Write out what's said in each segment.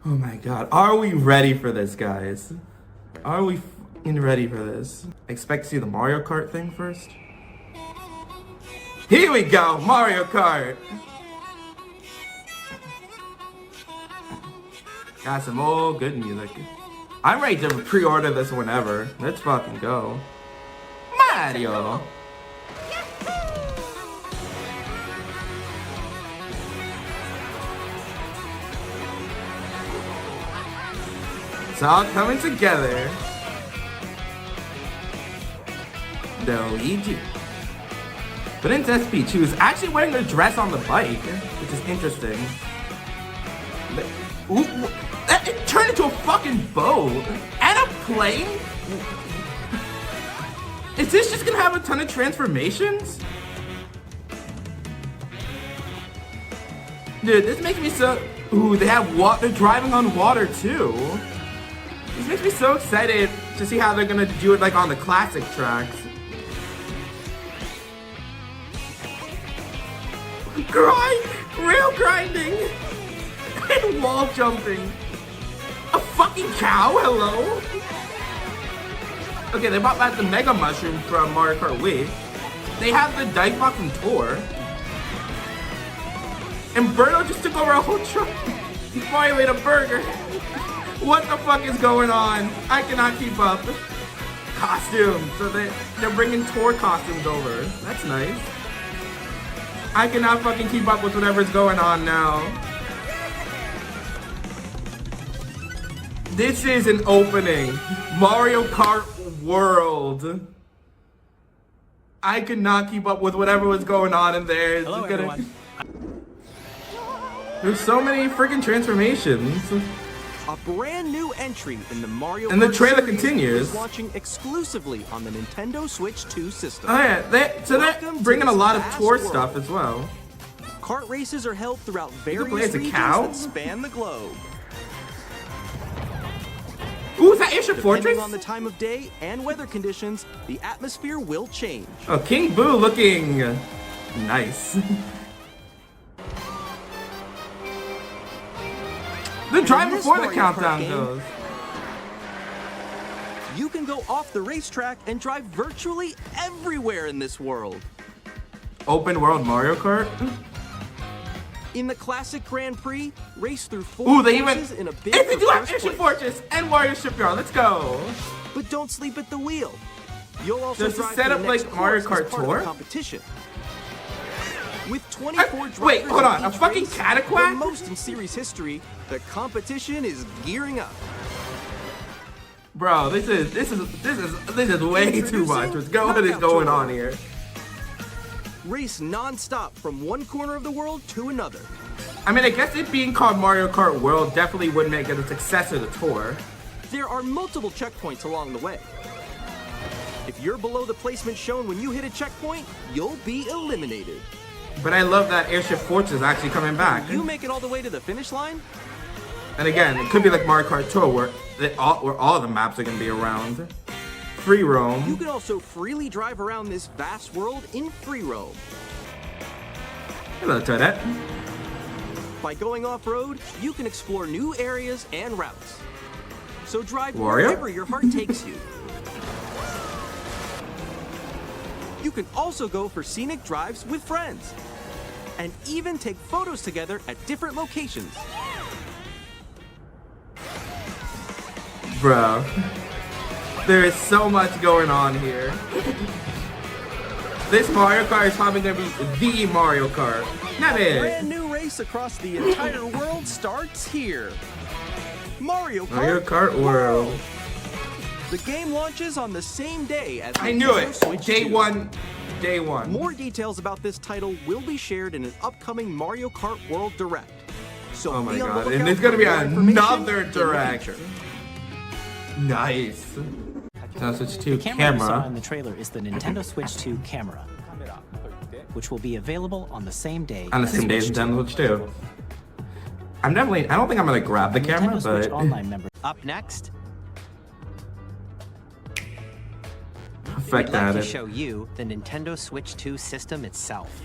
Oh my god. Are we ready for this, guys? Are we f***ing ready for this? Expect to see the Mario Kart thing first? Here we go! Mario Kart! Got some old good music. I'm ready to pre-order this whenever. Let's fucking go. Mario! It's all coming together. Luigi. Princess Peach, who is actually wearing a dress on the bike, which is interesting. Ooh, it turned into a fucking boat and a plane? Is this just gonna have a ton of transformations? Dude, this makes me so... Ooh, they have water. They're driving on water too. This makes me so excited to see how they're gonna do it like on the classic tracks. Grind! Rail grinding! And wall jumping! A fucking cow? Hello? Okay, they brought back the Mega Mushroom from Mario Kart Wii. They have the Dice Box from Tour. And Birdo just took over a whole truck before I ate a burger. What the fuck is going on? I cannot keep up. Costumes. So they're bringing tour costumes over. That's nice. I cannot fucking keep up with whatever's going on now. This is an opening. Mario Kart World. I could not keep up with whatever was going on in there. Hello, everyone. There's so many freaking transformations. A brand new entry in the Mario Kart and the trailer series continues. is launching exclusively on the Nintendo Switch 2 system. Oh yeah, they're bringing a lot of tour stuff as well. Kart races are held throughout play various as a regions cow? that span the globe. Ooh, is that Airship Fortress? Depending on the time of day and weather conditions, the atmosphere will change. Oh, King Boo looking nice. They're driving before the countdown goes. You can go off the racetrack and drive virtually everywhere in this world. Open world Mario Kart? In the classic Grand Prix, race through 4 Ooh, they even... courses in a bid If they for do have first Airship place. Fortress and Wario Shipyard, let's go. But don't sleep at the wheel. You'll also Does this drive set to up the like next Mario course as Kart part of Tour? the competition. With 24 drivers wait, hold on, in a each fucking race, Cataquack? the most in series history, the competition is gearing up. Bro, this is way too much. What's going on here? Race non-stop from one corner of the world to another. I mean, I guess it being called Mario Kart World definitely would make it a successor to Tour. There are multiple checkpoints along the way. If you're below the placement shown when you hit a checkpoint, you'll be eliminated. But I love that Airship Fortress is actually coming back. You make it all the way to the finish line? And again, it could be like Mario Kart Tour where all the maps are going to be around. Free roam. You can also freely drive around this vast world in free roam. Hello, Toadette. By going off-road, you can explore new areas and routes. So drive Wario? wherever your heart takes you. You can also go for scenic drives with friends. And even take photos together at different locations. Bro. There is so much going on here. This Mario Kart is probably going to be the Mario Kart. Not A it. brand new race across the entire world starts here. Mario Kart World. The game launches on the same day as I knew Nintendo it. Switch Day 2. one. Day one. More details about this title will be shared in an upcoming Mario Kart World Direct. So Oh my be on the god. lookout And there's going to for be more information another in the direct. future. Nice. Nintendo Switch 2 The camera you saw in the trailer is the Nintendo Switch 2 camera, which will be available on the same day. On the same day as Nintendo Switch 2. I don't think I'm going to grab the camera, Nintendo Switch but... Online members. Up next, Effect We'd like to added. show you the Nintendo Switch 2 system itself.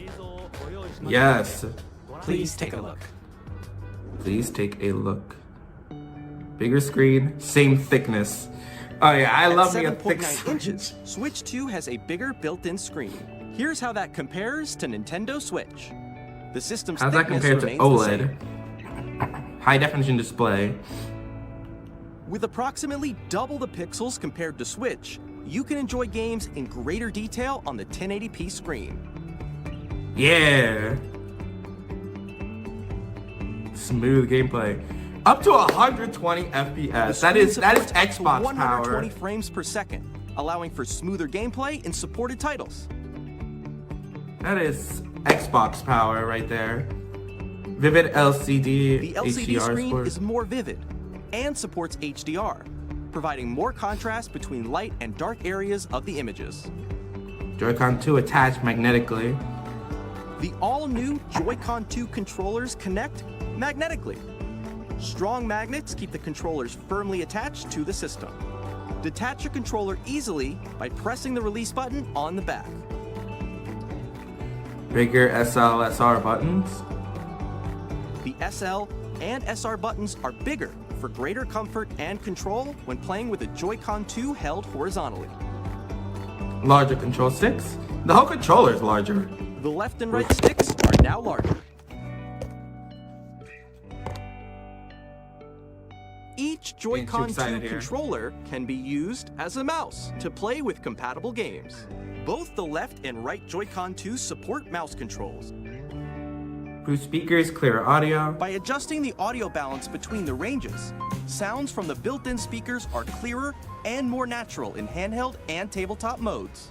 Yes. please take a look. Please take a look. Bigger screen, same thickness. Oh yeah, I love me a At thick 7.9 screen. inches, Switch 2 has a bigger built-in screen. Here's how that compares to Nintendo Switch. The system's How's that thickness compared to remains the same. OLED? High definition display. With approximately double the pixels compared to Switch, you can enjoy games in greater detail on the 1080p screen. Yeah. Smooth gameplay. Up to 120 FPS. That is Supports up to Xbox 120 power. frames per second, allowing for smoother gameplay in supported titles. That is Xbox power right there. Vivid LCD. The LCD HDR screen support. is more vivid and supports HDR, providing more contrast between light and dark areas of the images. Joy-Con 2 attached magnetically. The all-new Joy-Con 2 controllers connect magnetically. Strong magnets keep the controllers firmly attached to the system. Detach your controller easily by pressing the release button on the back. Bigger SL, SR buttons. The SL and SR buttons are bigger for greater comfort and control when playing with a Joy-Con 2 held horizontally. Larger control sticks. The whole controller is larger. The left and right sticks are now larger. Each Joy-Con 2 excited here. controller can be used as a mouse to play with compatible games. Both the left and right Joy-Con 2 support mouse controls. Improved speakers, clearer audio. By adjusting the audio balance between the ranges, sounds from the built-in speakers are clearer and more natural in handheld and tabletop modes.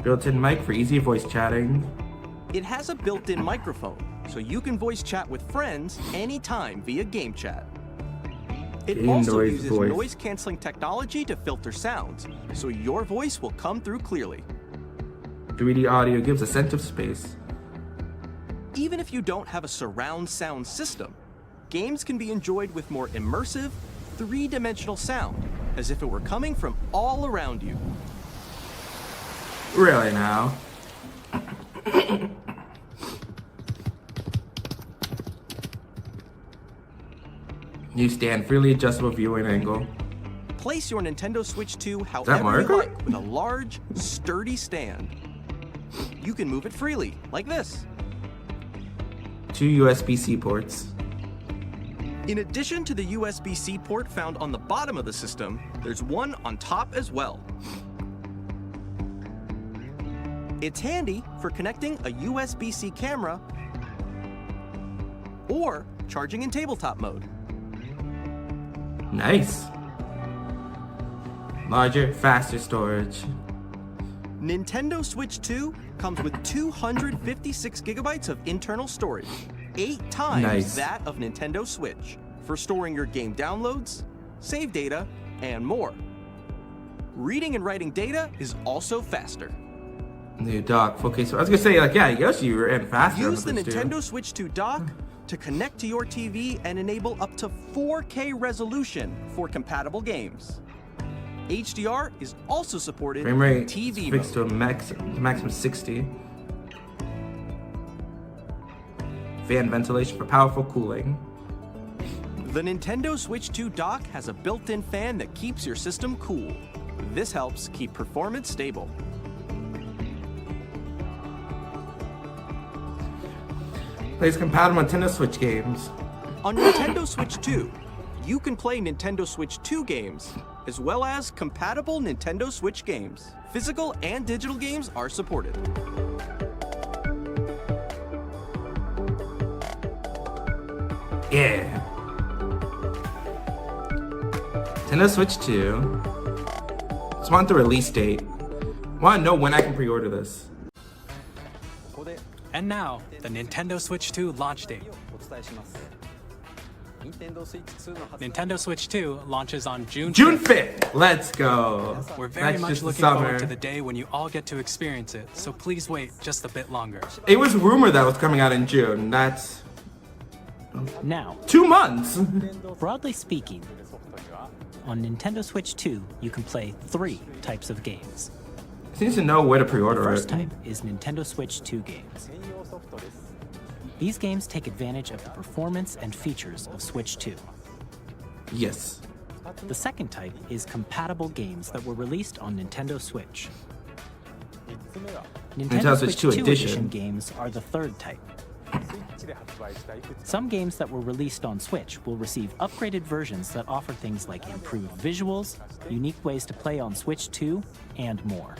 Built-in mic for easy voice chatting. It has a built-in microphone, so you can voice chat with friends anytime via game chat. It Game also noise uses voice. noise-canceling technology to filter sounds, so your voice will come through clearly. 3D audio gives a sense of space. Even if you don't have a surround sound system, games can be enjoyed with more immersive, three-dimensional sound, as if it were coming from all around you. Really now? New stand, freely adjustable viewing angle. Place your Nintendo Switch 2 that however you Mario like with a large, sturdy stand. You can move it freely, like this. 2 USB-C ports. In addition to the USB-C port found on the bottom of the system, there's one on top as well. It's handy for connecting a USB-C camera or charging in tabletop mode. Nice. Larger, faster storage. Nintendo Switch 2 comes with 256 gigabytes of internal storage, 8 times Nice. that of Nintendo Switch, for storing your game downloads, save data, and more. Reading and writing data is also faster. New dock, full case. I was gonna say, like, yeah, Yoshi, you were in faster. on Use the Switch too. Nintendo Switch 2 dock to connect to your TV and enable up to 4K resolution for compatible games. HDR is also supported Frame in rate TV fixed mode. to a maximum 60. Fan ventilation for powerful cooling. The Nintendo Switch 2 dock has a built-in fan that keeps your system cool. This helps keep performance stable. Plays compatible Nintendo Switch games. On Nintendo Switch 2, you can play Nintendo Switch 2 games, as well as compatible Nintendo Switch games. Physical and digital games are supported. Yeah. Nintendo Switch 2. Just want the release date. Want to know when I can pre-order this. And now, the Nintendo Switch 2 launch date. Nintendo Switch 2 launches on June 5th. Let's go. We're very That's much just the looking summer. forward to the day when you all get to experience it, so please wait just a bit longer. It was rumored that it was coming out in June. That's Now, 2 months. broadly speaking, on Nintendo Switch 2, you can play 3 types of games. Seems to know where to The pre-order first it. type is Nintendo Switch 2 games. These games take advantage of the performance and features of Switch 2. Yes. The second type is compatible games that were released on Nintendo Switch. Nintendo Switch 2 edition games are the third type. Some games that were released on Switch will receive upgraded versions that offer things like improved visuals, unique ways to play on Switch 2, and more.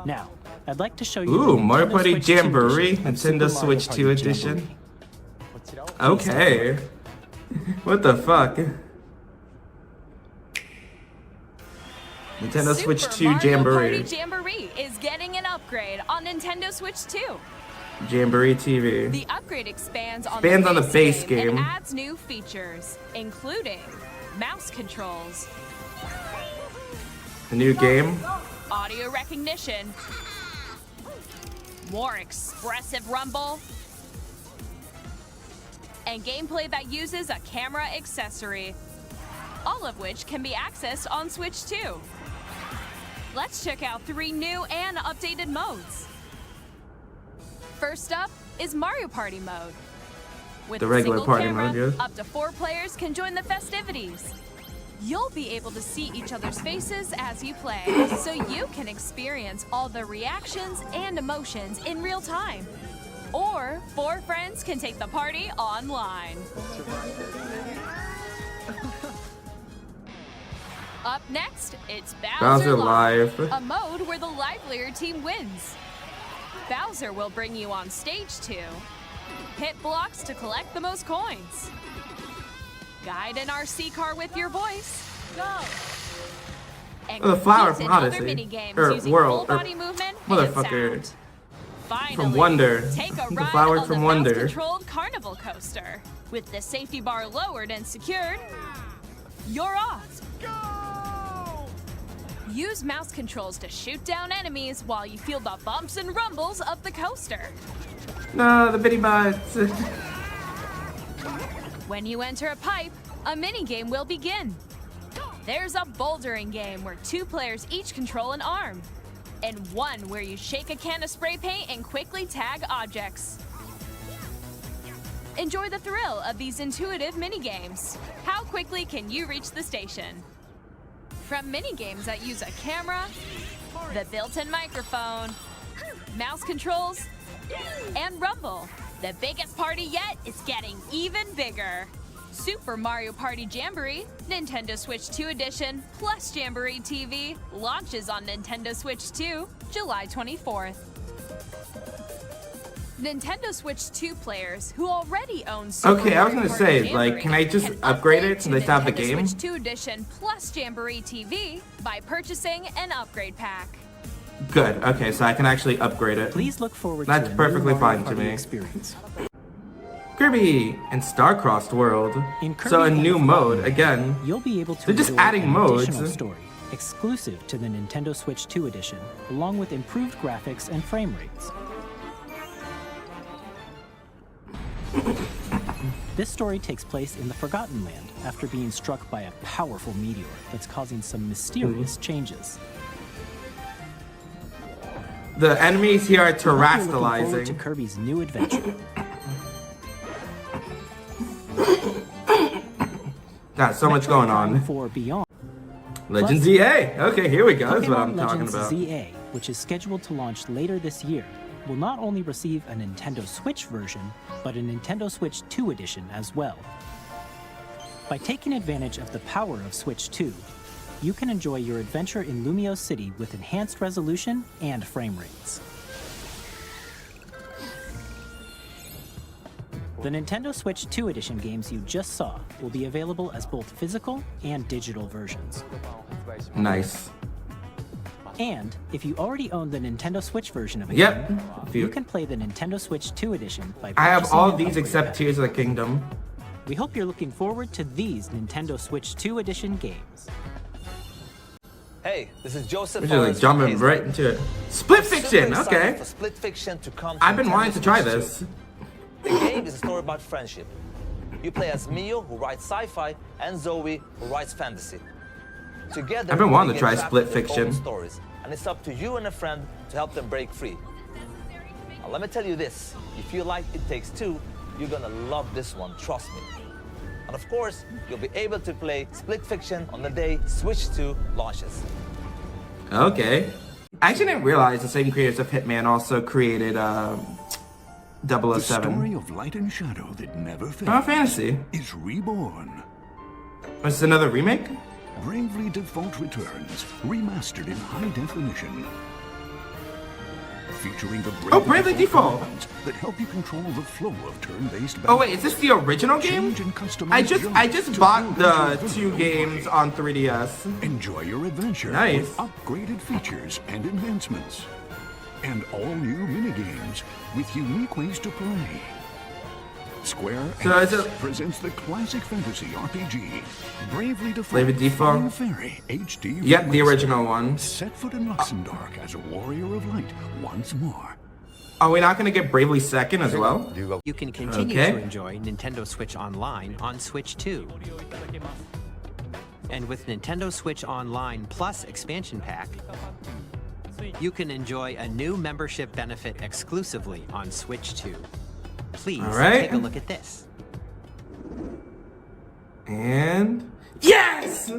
Now, I'd like to show you Ooh, the Mario Nintendo Party Switch 2 Jamboree, edition of Nintendo Super Mario Switch Party 2 edition. Jamboree. Okay. What the fuck? Nintendo Switch 2 Mario Jamboree. Party Jamboree is getting an upgrade on Nintendo Switch 2. Jamboree TV. The upgrade expands on the the base game game. and adds new features, including mouse controls, A new game. audio recognition, more expressive rumble, and gameplay that uses a camera accessory, all of which can be accessed on Switch 2. Let's check out 3 new and updated modes. First up is Mario Party mode. With The a regular single party camera, mode, yeah. up to 4 players can join the festivities. You'll be able to see each other's faces as you play, so you can experience all the reactions and emotions in real time. Or 4 friends can take the party online. Up next, it's Bowser Live. a mode where the livelier team wins. Bowser will bring you on stage 2. Hit blocks to collect the most coins. Guide an RC car with your voice. Go! And Oh, the flower compete from in other Odyssey. mini-games Or using World, full or body movement motherfucker. and sound. Finally, From Wonder. take a The ride flower on from the Wonder. mouse-controlled carnival coaster. With the safety bar lowered and secured, you're off. Use mouse controls to shoot down enemies while you feel the bumps and rumbles of the coaster. No, the bitty butts. When you enter a pipe, a mini-game will begin. There's a bouldering game where 2 players each control an arm, and one where you shake a can of spray paint and quickly tag objects. Enjoy the thrill of these intuitive mini-games. How quickly can you reach the station? From mini-games that use a camera, the built-in microphone, mouse controls, and rumble, the biggest party yet is getting even bigger. Super Mario Party Jamboree, Nintendo Switch 2 Edition, plus Jamboree TV launches on Nintendo Switch 2, July 24th. Nintendo Switch 2 players who already own Super Okay, I was Mario gonna Party say, like, Jamboree can I just can upgrade upgrade it since to I still have the Nintendo game? Switch 2 Edition plus Jamboree TV by purchasing an upgrade pack. Good. Okay, so I can actually upgrade it. Please look forward That's to a perfectly new Mario fine to Party me. experience. Kirby and Star-Crossed World. In Kirby So a and the new Forgotten mode Land, again. You'll be able to They're just enjoy adding an modes. additional story exclusive to the Nintendo Switch 2 edition, along with improved graphics and frame rates. This story takes place in the Forgotten Land after being struck by a powerful meteor that's causing some mysterious changes. The enemies here are We hope you're looking forward to terrestrializing. Kirby's new adventure. Got so much going on. For Beyond. Legends EA. Okay, here we go. That's what Pokemon I'm talking Legends about. ZA, which is scheduled to launch later this year, will not only receive a Nintendo Switch version, but a Nintendo Switch 2 edition as well. By taking advantage of the power of Switch 2, you can enjoy your adventure in Lumio City with enhanced resolution and frame rates. The Nintendo Switch 2 edition games you just saw will be available as both physical and digital versions. Nice. And if you already own the Nintendo Switch version of a Yep. game, If you you- can play the Nintendo Switch 2 edition by I have purchasing all an these upgrade except pack. Tears of the Kingdom. We hope you're looking forward to these Nintendo Switch 2 edition games. Hey, this is Joseph. We're just like Owens from jumping Hazlett. right into it. Split Super Fiction. excited Okay. for Split Fiction to come I've been Nintendo wanting to try Switch 2. this. The game is a story about friendship. You play as Mio, who writes sci-fi, and Zoe, who writes fantasy. Together, I've been wanting they to get try trapped Split in their Fiction. own stories, and it's up to you and a friend to help them break free. Now, let me tell you this: if you like It Takes Two, you're gonna love this one. Trust me. And of course, you'll be able to play Split Fiction on the day Switch 2 launches. Okay. I actually didn't realize the same creators of Hitman also created 007. The story of light and shadow that never Final fades Fantasy. is reborn. Was this another remake? Bravely Default returns, remastered in high definition. Featuring the Bravely Default commands that help you control the flow of turn-based Oh wait, is this the original game? Change and customize I just genres to bought build the your 2 villain games on 3DS. Enjoy your adventure Nice. with upgraded features and enhancements. And all new minigames with unique ways to play. Square So is Enix it- presents the classic fantasy RPG, Bravely Bravely Default Default? Fire Fairy HD. Yep, the Remastered. original one. Set foot in Luxembourg as a warrior of light once more. Are we not gonna get Bravely Second as well? You can continue Okay. to enjoy Nintendo Switch Online on Switch 2. And with Nintendo Switch Online Plus expansion pack, you can enjoy a new membership benefit exclusively on Switch 2. Please All right. take a look at this. And yes!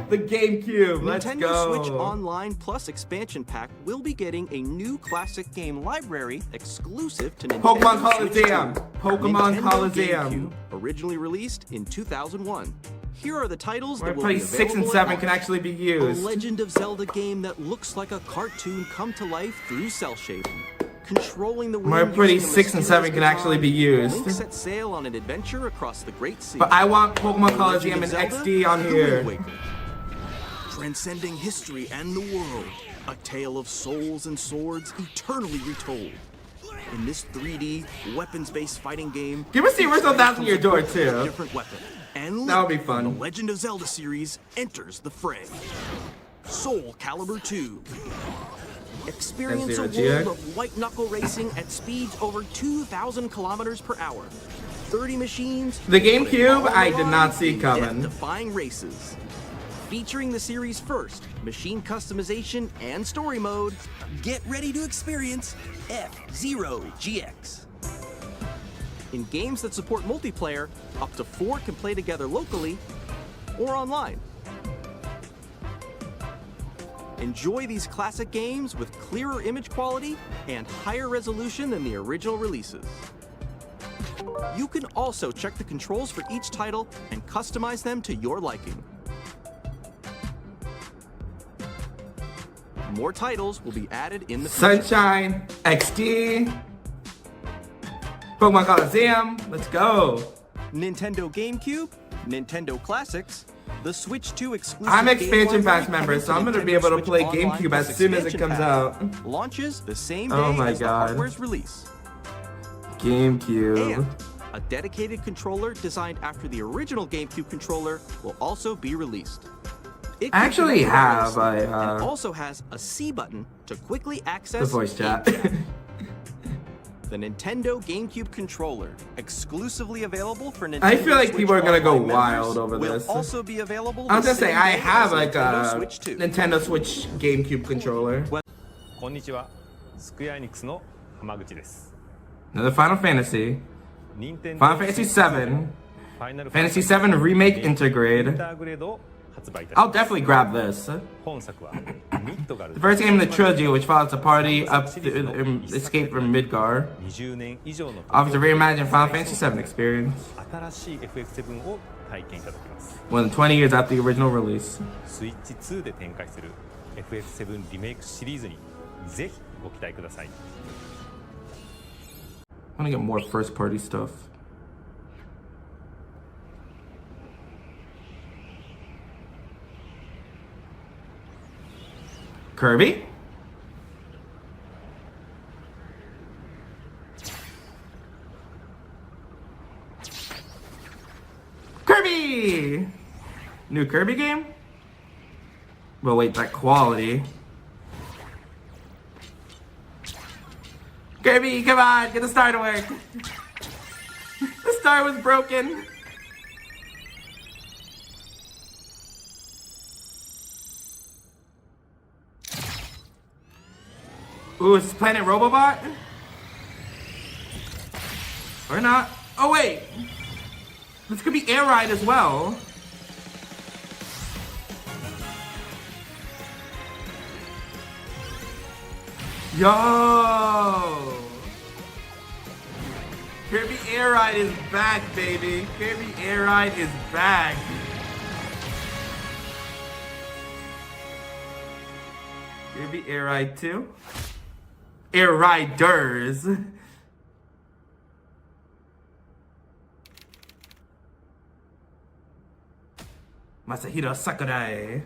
The GameCube, let's Nintendo go. Switch Online Plus expansion pack will be getting a new classic game library exclusive to Nintendo Pokemon Switch Coliseum. 2. Pokemon Nintendo Coliseum. GameCube, originally released in 2001. Here are the titles Where that will be play 6 and available 7 at can launch. actually be A used. Legend of Zelda game that looks like a cartoon come to life through cell shading. Controlling the Where wind pretty using a 6 and 7 can mysterious actually be baton, used. Link set sail on an adventure across the Great Sea. But I want Pokemon The Coliseum Legend and of Zelda, XD on The here. Wind Waker. Transcending history and the world, a tale of souls and swords eternally retold. In this 3D, weapons-based fighting game, Give us the original each player 1,000 Year comes Door equipped with a too. different weapon. And That would be Link fun. from the Legend of Zelda series enters the fray. Soul Calibur 2. Experience a F-Zero world GX. of white-knuckle racing at speeds over 2,000 kilometers per hour. 30 machines. The GameCube, all I did not alive see in coming. death-defying races. Featuring the series' first machine customization and story mode, get ready to experience F-Zero GX. In games that support multiplayer, up to 4 can play together locally or online. Enjoy these classic games with clearer image quality and higher resolution than the original releases. You can also check the controls for each title and customize them to your liking. More titles will be added in the future. Sunshine, XD, Pokemon Coliseum, let's go. Nintendo GameCube, Nintendo Classics, the Switch 2 exclusive. I'm game expansion library pass member, so coming I'm to gonna be Nintendo able to Switch play Online GameCube Plus as soon as it expansion comes pack. out. Launches the same day Oh my as the God. hardware's release. GameCube. And a dedicated controller designed after the original GameCube controller will also be released. It I can actually connect have wirelessly a, and also has a C button to quickly access The voice chat. The Nintendo GameCube controller, exclusively available for Nintendo I feel like Switch people are gonna go Online wild members, over will this. also be available I was the gonna say, same I day have as like Nintendo a Switch 2. Nintendo Switch GameCube controller. こんにちは。スクエアエニックスの浜口です。 Another Final Fantasy. 任天 Final Fantasy 7. ファイナル Fantasy 7 Remake イン Integrate. ターグレードを発売いたし I'll ます。 definitely grab this. 本作はミッドガル The first game in the trilogy, which follows the party up to escape from Midgar, 20年以上の offers a reimagined Final Fantasy 7 experience. 新しい FF7 を体験いただけます。 More than 20 years after the original release. スイッチ2で展開する FF7 リメイクシリーズにぜひご期待ください。 I want to get more first party stuff. Kirby? Kirby! New Kirby game? Well, wait, that quality. Kirby, come on, get the star to work. The star was broken. Ooh, is this Planet Robobot? Or not. Oh, wait. This could be Air Ride as well. Yo! Kirby Air Ride is back, baby. Kirby Air Ride is back. Kirby Air Ride 2. Air Riders. Masahiro Sakurai.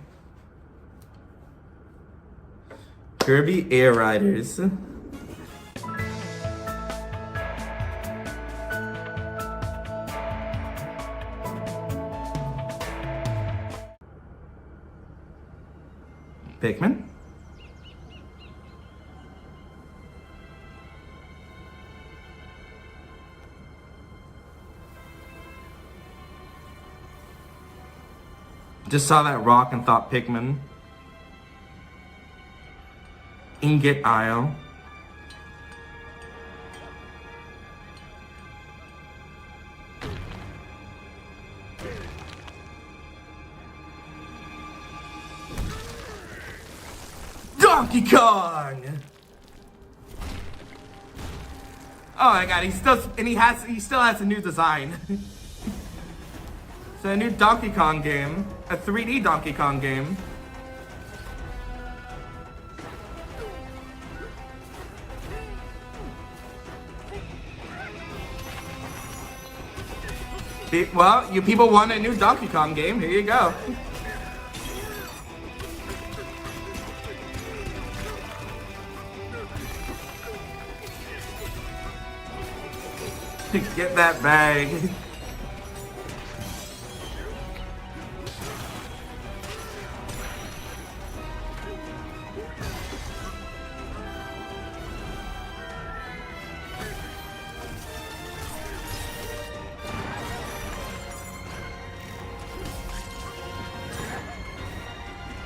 Kirby Air Riders. Pikmin. Just saw that rock and thought Pikmin. Ingot Isle. Donkey Kong! Oh my god, he still has a new design. So a new Donkey Kong game, a 3D Donkey Kong game. Well, you people want a new Donkey Kong game, here you go. Get that bag.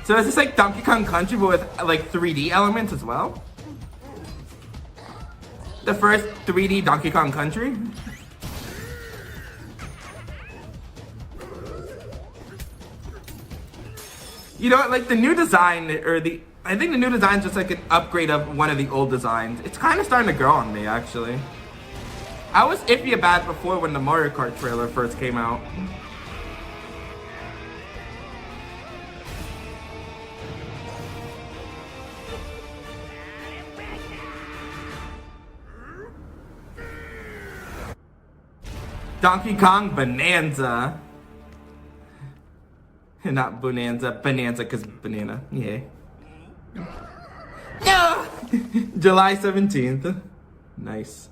So is this like Donkey Kong Country but with like 3D elements as well? The first 3D Donkey Kong Country? You know what, like the new design, I think the new design is just like an upgrade of one of the old designs. It's kind of starting to grow on me, actually. I was iffy about it before when the Mario Kart trailer first came out. Donkey Kong Bonanza. Not Bonanza, Bonanza because banana. Yeah. No! July 17th. Nice.